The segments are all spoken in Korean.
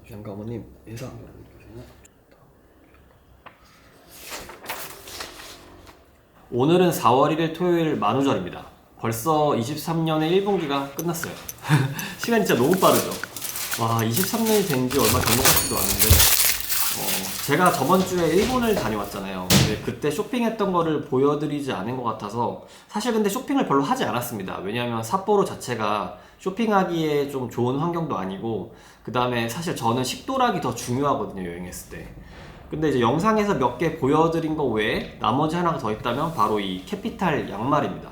장가 어머님 인사. 오늘은 4월 1일 토요일 만우절입니다. 벌써 23년의 1분기가 끝났어요. 시간이 진짜 너무 빠르죠. 와, 23년이 된 지 얼마 된 것 같지도 않은데 제가 저번 주에 일본을 다녀왔잖아요. 근데 그때 쇼핑했던 거를 보여드리지 않은 것 같아서 사실 근데 쇼핑을 별로 하지 않았습니다. 왜냐하면 삿포로 자체가 쇼핑하기에 좀 좋은 환경도 아니고, 그 다음에 사실 저는 식도락이 더 중요하거든요, 여행했을 때. 근데 이제 영상에서 몇 개 보여드린 거 외에 나머지 하나가 더 있다면 바로 이 캐피탈 양말입니다.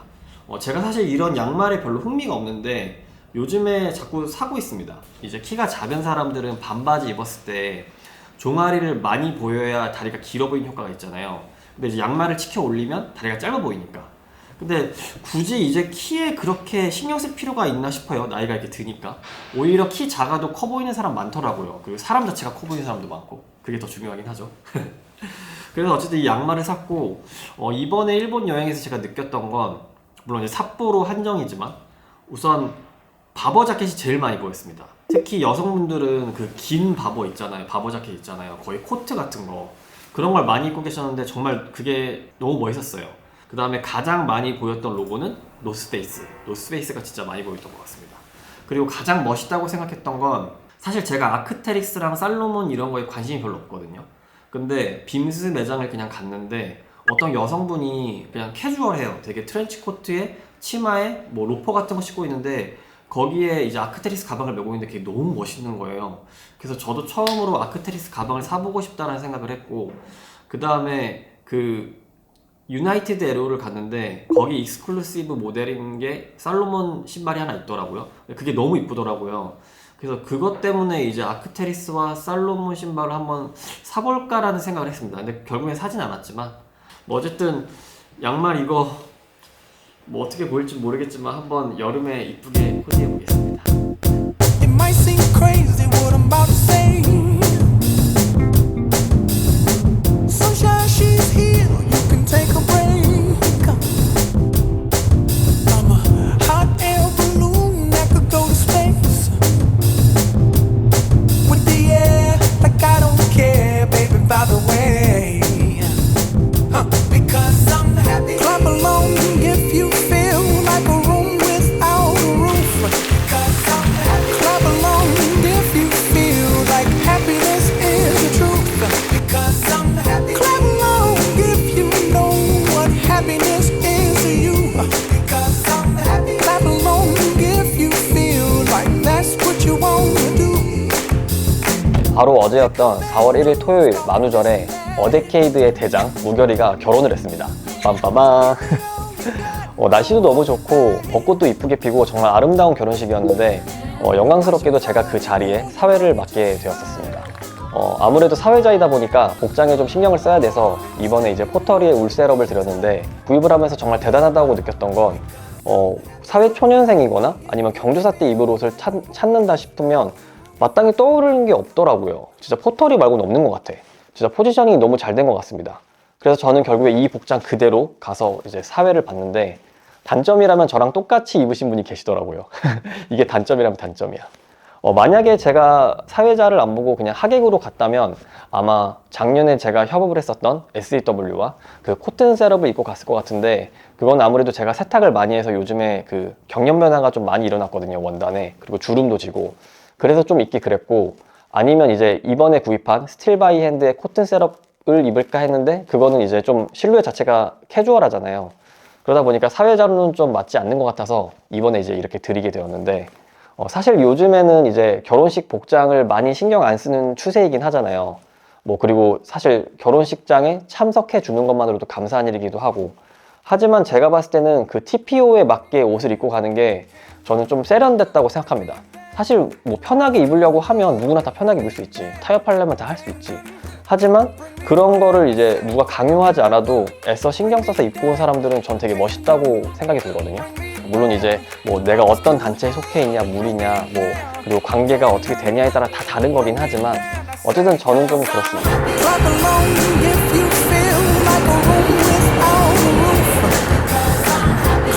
제가 사실 이런 양말에 별로 흥미가 없는데 요즘에 자꾸 사고 있습니다. 이제 키가 작은 사람들은 반바지 입었을 때 종아리를 많이 보여야 다리가 길어 보이는 효과가 있잖아요. 근데 이제 양말을 치켜 올리면 다리가 짧아 보이니까. 근데 굳이 이제 키에 그렇게 신경 쓸 필요가 있나 싶어요. 나이가 이렇게 드니까. 오히려 키 작아도 커 보이는 사람 많더라고요. 그리고 사람 자체가 커 보이는 사람도 많고. 그게 더 중요하긴 하죠. 그래서 어쨌든 이 양말을 샀고, 이번에 일본 여행에서 제가 느꼈던 건, 물론 이제 삿포로 한정이지만 우선 바버 자켓이 제일 많이 보였습니다. 특히 여성분들은 그 긴 바버 있잖아요. 바버 자켓 있잖아요. 거의 코트 같은 거. 그런 걸 많이 입고 계셨는데 정말 그게 너무 멋있었어요. 그 다음에 가장 많이 보였던 로고는 노스페이스. 노스페이스가 진짜 많이 보였던 것 같습니다. 그리고 가장 멋있다고 생각했던 건, 사실 제가 아크테릭스랑 살로몬 이런 거에 관심이 별로 없거든요. 근데 빔스 매장을 그냥 갔는데 어떤 여성분이 그냥 캐주얼해요. 되게 트렌치 코트에 치마에 뭐 로퍼 같은 거 신고 있는데 거기에 이제 아크테리스 가방을 메고 있는데 그게 너무 멋있는 거예요. 그래서 저도 처음으로 아크테리스 가방을 사보고 싶다는 생각을 했고, 그 다음에 그 유나이티드 에로를 갔는데 거기 익스클루시브 모델인 게 살로몬 신발이 하나 있더라고요. 그게 너무 이쁘더라고요. 그래서 그것 때문에 이제 아크테리스와 살로몬 신발을 한번 사볼까라는 생각을 했습니다. 근데 결국엔 사진 않았지만 뭐 어쨌든 양말 이거 뭐 어떻게 보일지 모르겠지만 한번 여름에 이쁘게 코디해 보겠습니다. It might seem crazy what I'm about to say. Sunshine, she's here. You can take a break. I'm a hot air balloon that could go to space. With the air, like I don't care, baby, by the way. Because I'm happy. Clap along if you feel like a room without a roof. Because I'm happy. Clap along if you feel like happiness is the truth. Because I'm happy. Clap along if you know what happiness is to you. Because I'm happy. Clap along if you feel like that's what you want to do. 바로 어제였던 4월 1일 토요일 만우절에 어데케이드의 대장 무결이가 결혼을 했습니다. 빰빠방. 날씨도 너무 좋고 벚꽃도 이쁘게 피고 정말 아름다운 결혼식이었는데 영광스럽게도 제가 그 자리에 사회를 맡게 되었었습니다. 아무래도 사회자이다 보니까 복장에 좀 신경을 써야 돼서 이번에 이제 포터리에 울 셋업을 드렸는데 구입을 하면서 정말 대단하다고 느꼈던 건 사회 초년생이거나 아니면 경조사 때 입을 옷을 찾는다 싶으면 마땅히 떠오르는 게 없더라고요. 진짜 포터리 말고는 없는 것 같아. 진짜 포지셔닝이 너무 잘 된 것 같습니다. 그래서 저는 결국에 이 복장 그대로 가서 이제 사회를 봤는데, 단점이라면 저랑 똑같이 입으신 분이 계시더라고요. 이게 단점이라면 단점이야. 만약에 제가 사회자를 안 보고 그냥 하객으로 갔다면 아마 작년에 제가 협업을 했었던 SEW와 그 코튼 셋업을 입고 갔을 것 같은데, 그건 아무래도 제가 세탁을 많이 해서 요즘에 그 경련 변화가 좀 많이 일어났거든요, 원단에. 그리고 주름도 지고. 그래서 좀 입기 그랬고, 아니면 이제 이번에 구입한 스틸 바이 핸드의 코튼 셋업을 입을까 했는데 그거는 이제 좀 실루엣 자체가 캐주얼하잖아요. 그러다 보니까 사회자로는 좀 맞지 않는 것 같아서 이번에 이제 이렇게 드리게 되었는데, 사실 요즘에는 이제 결혼식 복장을 많이 신경 안 쓰는 추세이긴 하잖아요. 뭐 그리고 사실 결혼식장에 참석해 주는 것만으로도 감사한 일이기도 하고, 하지만 제가 봤을 때는 그 TPO에 맞게 옷을 입고 가는 게 저는 좀 세련됐다고 생각합니다. 사실 뭐 편하게 입으려고 하면 누구나 다 편하게 입을 수 있지. 타협하려면 다 할 수 있지. 하지만 그런 거를 이제 누가 강요하지 않아도 애써 신경 써서 입고 온 사람들은 전 되게 멋있다고 생각이 들거든요. 물론 이제 뭐 내가 어떤 단체에 속해 있냐, 무리냐, 뭐 그리고 관계가 어떻게 되냐에 따라 다 다른 거긴 하지만 어쨌든 저는 좀 그렇습니다. Clap along if you feel like a room without a roof.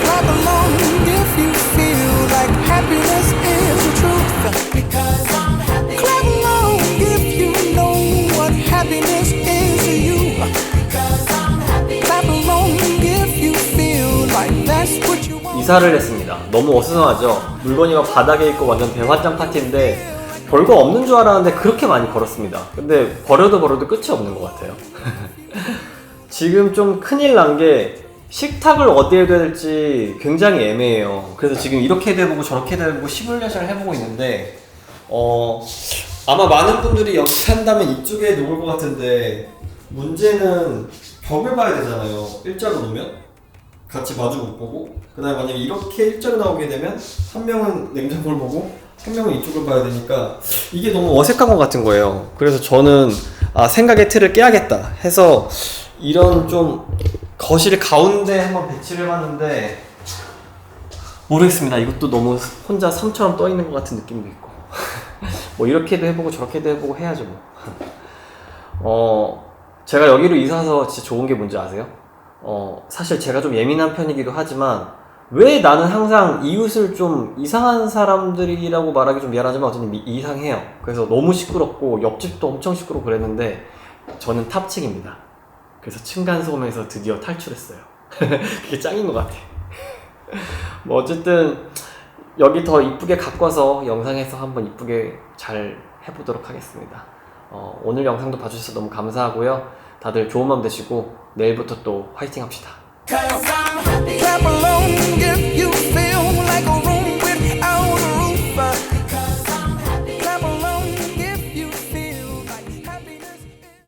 Clap along if you feel like happiness is the truth. Because I'm happy. Clap along 이사를 했습니다. 너무 어수선하죠? 물건이 막 바닥에 있고 완전 대환장 파티인데 별거 없는 줄 알았는데 그렇게 많이 걸었습니다. 근데 버려도 끝이 없는 것 같아요. 지금 좀 큰일 난 게 식탁을 어디에 둬야 될지 굉장히 애매해요. 그래서 지금 이렇게도 해보고 저렇게도 해보고 시뮬레이션을 해보고 있는데 아마 많은 분들이 여기 산다면 이쪽에 놓을 것 같은데 문제는 벽을 봐야 되잖아요. 일자로 놓으면 같이 마주 못 보고 그 다음에 만약에 이렇게 일자로 나오게 되면 한 명은 냉장고를 보고 한 명은 이쪽을 봐야 되니까 이게 너무 어색한 것 같은 거예요. 그래서 저는 생각의 틀을 깨야겠다 해서 이런 좀 거실 가운데 한번 배치를 해봤는데 모르겠습니다. 이것도 너무 혼자 섬처럼 떠 있는 것 같은 느낌도 있고 뭐 이렇게도 해보고 저렇게도 해보고 해야죠 뭐. 제가 여기로 이사해서 진짜 좋은 게 뭔지 아세요? 사실 제가 좀 예민한 편이기도 하지만 왜 나는 항상 이웃을 좀 이상한 사람들이라고 말하기 좀 미안하지만 어쨌든 이상해요. 그래서 너무 시끄럽고 옆집도 엄청 시끄럽고 그랬는데 저는 탑층입니다. 그래서 층간소음에서 드디어 탈출했어요. 그게 짱인 것 같아. 뭐 어쨌든 여기 더 이쁘게 가꿔서 영상에서 한번 이쁘게 잘 해보도록 하겠습니다. 오늘 영상도 봐주셔서 너무 감사하고요. 다들 좋은 밤 되시고 내일부터 또 화이팅 합시다. Clap along.